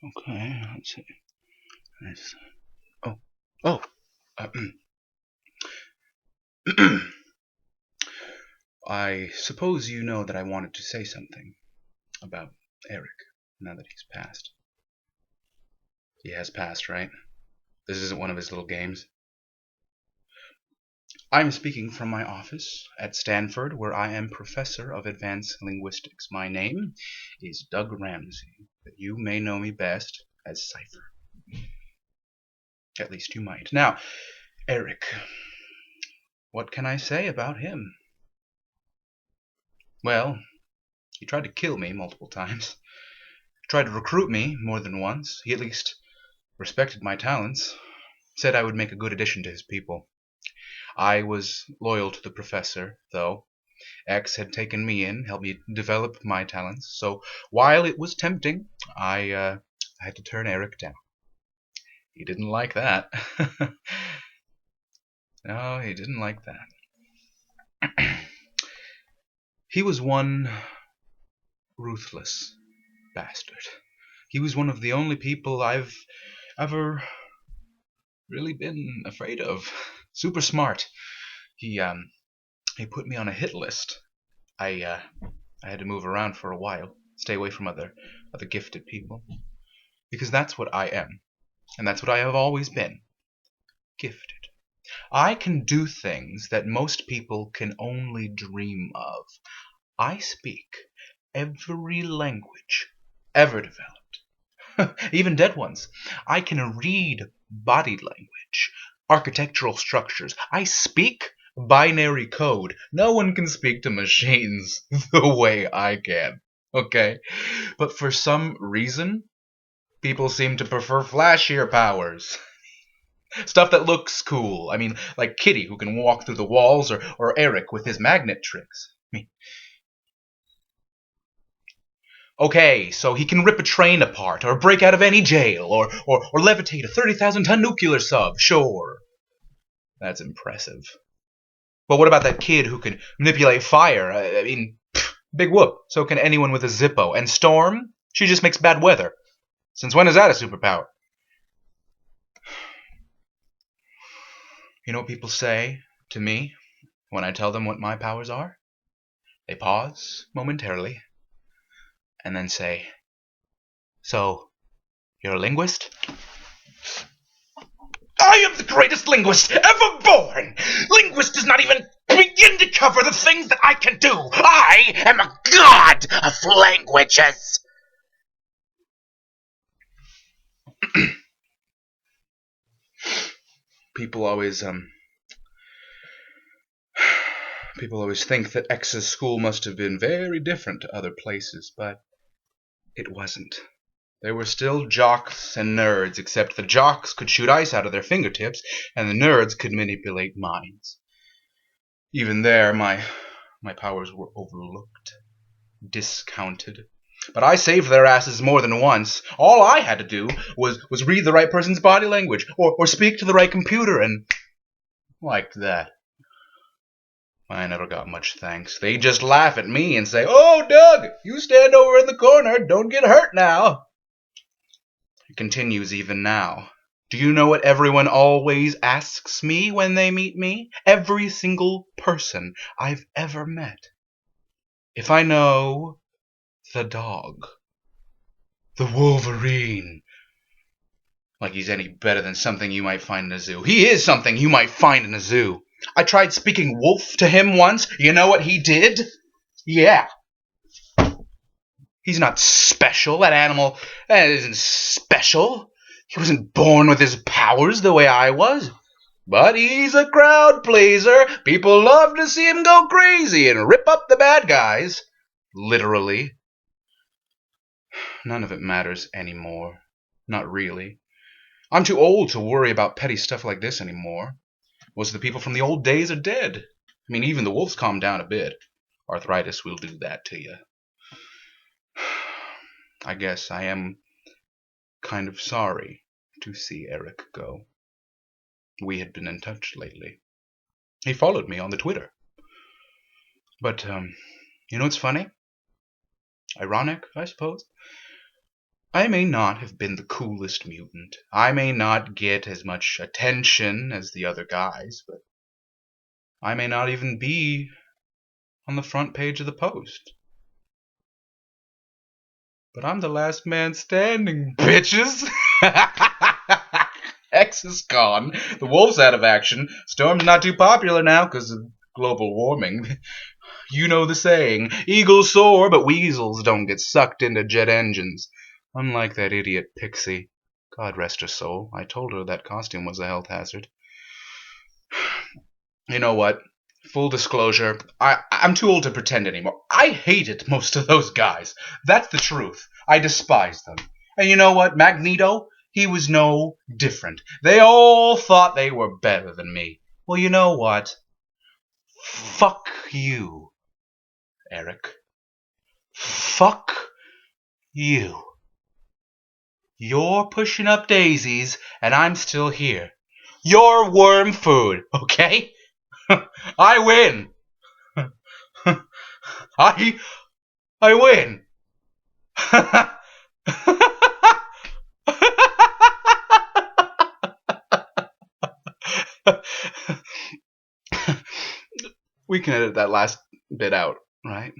Okay, let's see. Nice. Oh, oh. Uh, I suppose you know that I wanted to say something about Eric now that he's passed. He has passed, right? This isn't one of his little games. I'm speaking from my office at Stanford, where I am professor of advanced linguistics. My name is Doug Ramsey, but you may know me best as Cypher. At least you might. Now, Eric, what can I say about him? Well, he tried to kill me multiple times. Tried to recruit me more than once. He at least respected my talents. Said I would make a good addition to his people. I was loyal to the professor, though. X had taken me in, helped me develop my talents. So while it was tempting, I had to turn Eric down. He didn't like that. No, he didn't like that. He was one ruthless bastard. He was one of the only people I've ever really been afraid of. Super smart. He put me on a hit list. I had to move around for a while, stay away from other gifted people, because that's what I am, and that's what I have always been. Gifted. I can do things that most people can only dream of. I speak every language ever developed, even dead ones. I can read body language, architectural structures. I speak binary code. No one can speak to machines the way I can, okay? But for some reason, people seem to prefer flashier powers. Stuff that looks cool. I mean, like Kitty, who can walk through the walls, or Eric with his magnet tricks. I mean, okay, so he can rip a train apart, or break out of any jail, or levitate a 30,000-ton nuclear sub. Sure, that's impressive. But what about that kid who can manipulate fire? I mean, big whoop. So can anyone with a Zippo. And Storm? She just makes bad weather. Since when is that a superpower? You know what people say to me when I tell them what my powers are? They pause momentarily and then say, "So, you're a linguist?" I am the greatest linguist ever born! Linguist does not even begin to cover the things that I can do! I am a god of languages! People always, People always think that X's school must have been very different to other places, but it wasn't. There were still jocks and nerds, except the jocks could shoot ice out of their fingertips, and the nerds could manipulate minds. Even there, my powers were overlooked, discounted. But I saved their asses more than once. All I had to do was read the right person's body language, or speak to the right computer, and like that. I never got much thanks. They just laugh at me and say, "Oh, Doug, you stand over in the corner. Don't get hurt now." It continues even now. Do you know what everyone always asks me when they meet me? Every single person I've ever met. If I know the dog. The Wolverine. Like he's any better than something you might find in a zoo. He is something you might find in a zoo. I tried speaking wolf to him once. You know what he did? Yeah. He's not special. That animal isn't special. He wasn't born with his powers the way I was. But he's a crowd pleaser. People love to see him go crazy and rip up the bad guys. Literally. None of it matters anymore. Not really. I'm too old to worry about petty stuff like this anymore. Most of the people from the old days are dead. I mean, even the wolves calmed down a bit. Arthritis will do that to you. I guess I am kind of sorry to see Eric go. We had been in touch lately. He followed me on the Twitter. But, you know what's funny? Ironic, I suppose. I may not have been the coolest mutant. I may not get as much attention as the other guys, but I may not even be on the front page of the Post. But I'm the last man standing, bitches! X is gone. The wolf's out of action. Storm's not too popular now because of global warming. You know the saying, eagles soar, but weasels don't get sucked into jet engines. Unlike that idiot Pixie. God rest her soul. I told her that costume was a health hazard. You know what? Full disclosure, I'm too old to pretend anymore. I hated most of those guys. That's the truth. I despised them. And you know what? Magneto, he was no different. They all thought they were better than me. Well, you know what? Fuck you, Eric. Fuck you. You're pushing up daisies, and I'm still here. You're worm food, okay? I win. I win. We can edit that last bit out, right?